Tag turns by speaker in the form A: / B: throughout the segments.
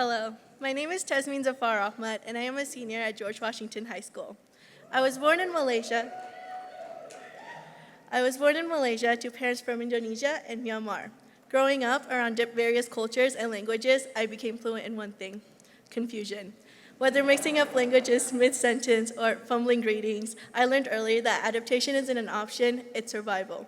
A: Hello, my name is Tasmin Zafar-Ahmad, and I am a senior at George Washington High School. I was born in Malaysia. To parents from Indonesia and Myanmar. Growing up around various cultures and languages, I became fluent in one thing: confusion. Whether mixing up languages mid-sentence or fumbling greetings, I learned early that adaptation isn't an option, it's survival.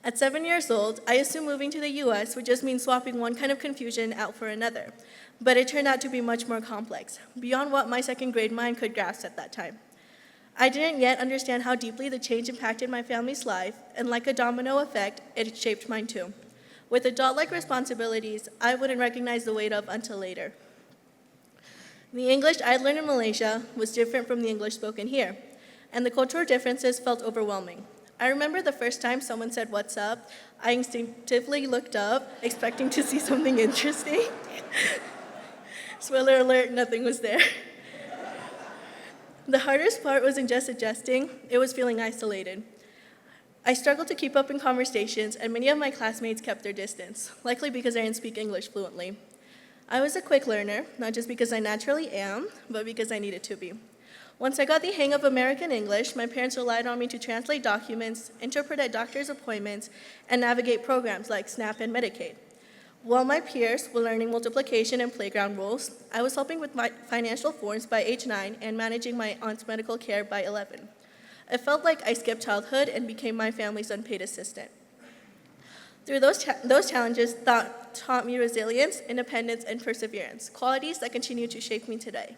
A: At 7 years old, I assumed moving to the US would just mean swapping one kind of confusion out for another, but it turned out to be much more complex, beyond what my second grade mind could grasp at that time. I didn't yet understand how deeply the change impacted my family's life, and like a domino effect, it shaped mine too. With adult-like responsibilities, I wouldn't recognize the weight of until later. The English I'd learned in Malaysia was different from the English spoken here, and the cultural differences felt overwhelming. I remember the first time someone said, "What's up?" I instinctively looked up, expecting to see something interesting. Spoiler alert, nothing was there. The hardest part wasn't just adjusting, it was feeling isolated. I struggled to keep up in conversations, and many of my classmates kept their distance, likely because I didn't speak English fluently. I was a quick learner, not just because I naturally am, but because I needed to be. Once I got the hang of American English, my parents relied on me to translate documents, interpret at doctor's appointments, and navigate programs like SNAP and Medicaid. While my peers were learning multiplication and playground rules, I was helping with my financial forms by age 9 and managing my aunt's medical care by 11. It felt like I skipped childhood and became my family's unpaid assistant. Through those challenges taught me resilience, independence, and perseverance, qualities that continue to shape me today.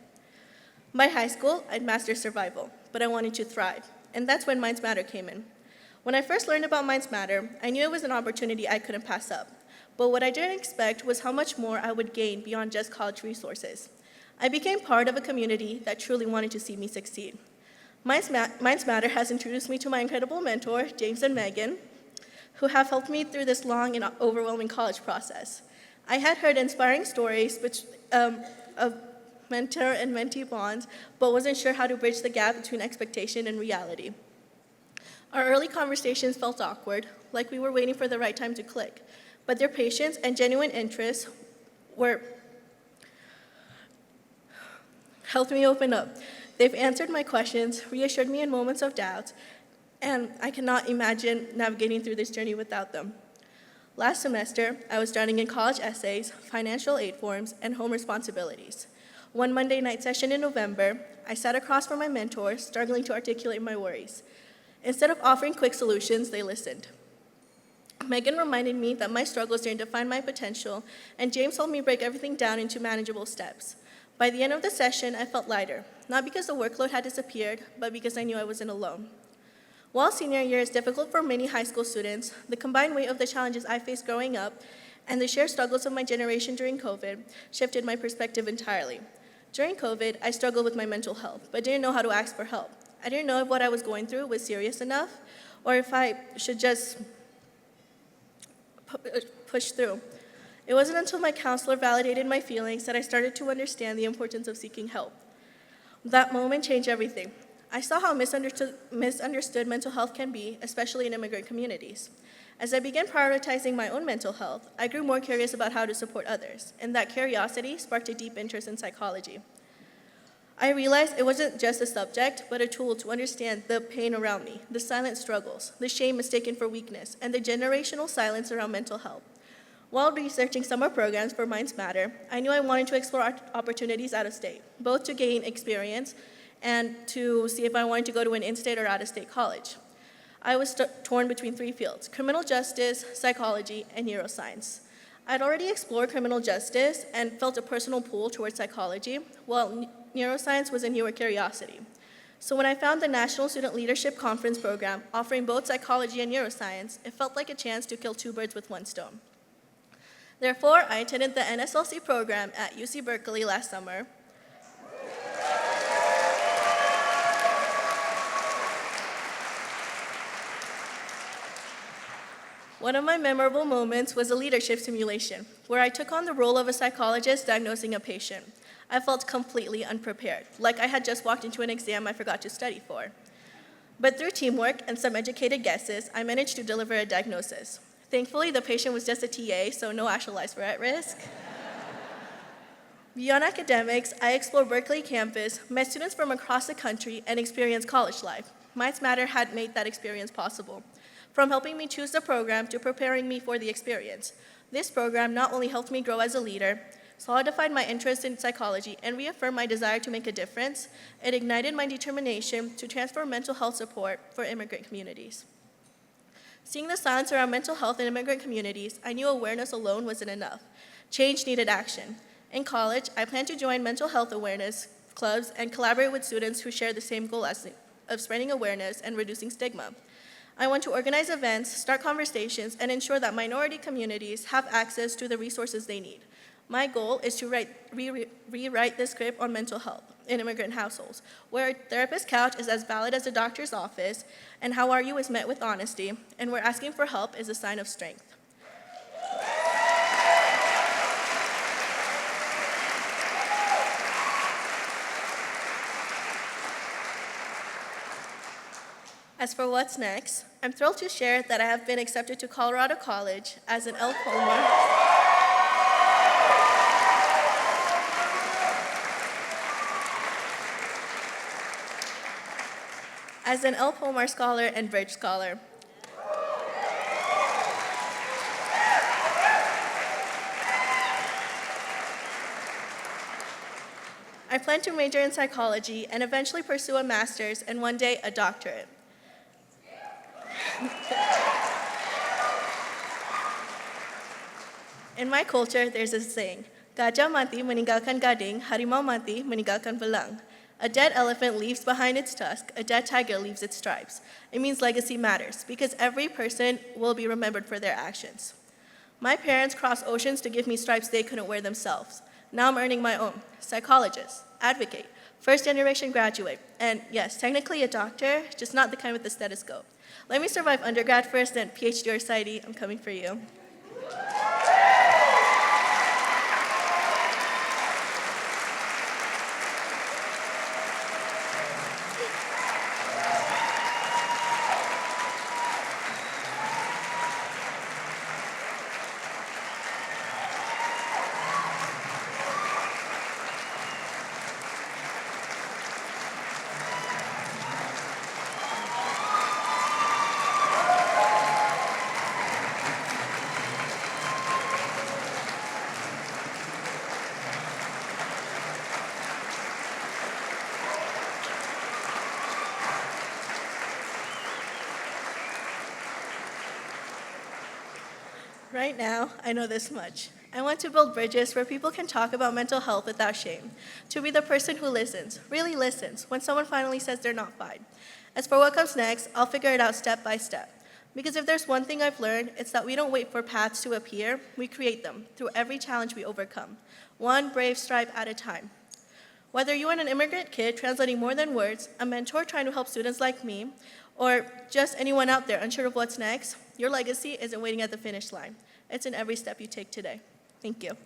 A: By high school, I'd mastered survival, but I wanted to thrive, and that's when Minds Matter came in. When I first learned about Minds Matter, I knew it was an opportunity I couldn't pass up, but what I didn't expect was how much more I would gain beyond just college resources. I became part of a community that truly wanted to see me succeed. Minds Matter has introduced me to my incredible mentor, James and Megan, who have helped me through this long and overwhelming college process. I had heard inspiring stories of mentor and mentee bonds, but wasn't sure how to bridge the gap between expectation and reality. Our early conversations felt awkward, like we were waiting for the right time to click, but their patience and genuine interest helped me open up. They've answered my questions, reassured me in moments of doubt, and I cannot imagine navigating through this journey without them. Last semester, I was drowning in college essays, financial aid forms, and home responsibilities. One Monday night session in November, I sat across from my mentor, struggling to articulate my worries. Instead of offering quick solutions, they listened. Megan reminded me that my struggles didn't define my potential, and James helped me break everything down into manageable steps. By the end of the session, I felt lighter, not because the workload had disappeared, but because I knew I wasn't alone. While senior year is difficult for many high school students, the combined weight of the challenges I faced growing up and the shared struggles of my generation during COVID shifted my perspective entirely. During COVID, I struggled with my mental health, but didn't know how to ask for help. I didn't know if what I was going through was serious enough, or if I should just push through. It wasn't until my counselor validated my feelings that I started to understand the importance of seeking help. That moment changed everything. I saw how misunderstood mental health can be, especially in immigrant communities. As I began prioritizing my own mental health, I grew more curious about how to support others, and that curiosity sparked a deep interest in psychology. I realized it wasn't just a subject, but a tool to understand the pain around me, the silent struggles, the shame mistaken for weakness, and the generational silence around mental health. While researching summer programs for Minds Matter, I knew I wanted to explore opportunities out of state, both to gain experience and to see if I wanted to go to an in-state or out-of-state college. I was torn between 3 fields: criminal justice, psychology, and neuroscience. I'd already explored criminal justice and felt a personal pull towards psychology, while neuroscience was a newer curiosity. So when I found the National Student Leadership Conference program offering both psychology and neuroscience, it felt like a chance to kill 2 birds with 1 stone. Therefore, I attended the NSLC program at UC Berkeley last summer. One of my memorable moments was a leadership simulation, where I took on the role of a psychologist diagnosing a patient. I felt completely unprepared, like I had just walked into an exam I forgot to study for. But through teamwork and some educated guesses, I managed to deliver a diagnosis. Thankfully, the patient was just a TA, so no actual lives were at risk. Beyond academics, I explore Berkeley campus, met students from across the country, and experienced college life. Minds Matter had made that experience possible, from helping me choose the program to preparing me for the experience. This program not only helped me grow as a leader, solidified my interest in psychology, and reaffirmed my desire to make a difference, it ignited my determination to transform mental health support for immigrant communities. Seeing the silence around mental health in immigrant communities, I knew awareness alone wasn't enough. Change needed action. In college, I plan to join mental health awareness clubs and collaborate with students who share the same goal of spreading awareness and reducing stigma. I want to organize events, start conversations, and ensure that minority communities have access to the resources they need. My goal is to rewrite the script on mental health in immigrant households, where a therapist's couch is as valid as a doctor's office, and how are you is met with honesty, and where asking for help is a sign of strength. As for what's next, I'm thrilled to share that I have been accepted to Colorado College as an L. Pomar Scholar and Bridge Scholar. I plan to major in psychology and eventually pursue a master's and one day a doctorate. In my culture, there's a saying, "Gajah mati meninggalkan gading, harimau mati meninggalkan belang." A dead elephant leaves behind its tusk, a dead tiger leaves its stripes. It means legacy matters, because every person will be remembered for their actions. My parents crossed oceans to give me stripes they couldn't wear themselves. Now I'm earning my own. Psychologist, advocate, first-generation graduate, and yes, technically a doctor, just not the kind with the stethoscope. Let me survive undergrad first, then PhD or PsyD. I'm coming for you. Right now, I know this much. I want to build bridges where people can talk about mental health without shame, to be the person who listens, really listens, when someone finally says they're not fine. As for what comes next, I'll figure it out step by step. Because if there's one thing I've learned, it's that we don't wait for paths to appear, we create them through every challenge we overcome, one brave stripe at a time. Whether you are an immigrant kid translating more than words, a mentor trying to help students like me, or just anyone out there unsure of what's next, your legacy isn't waiting at the finish line. It's in every step you take today. Thank you.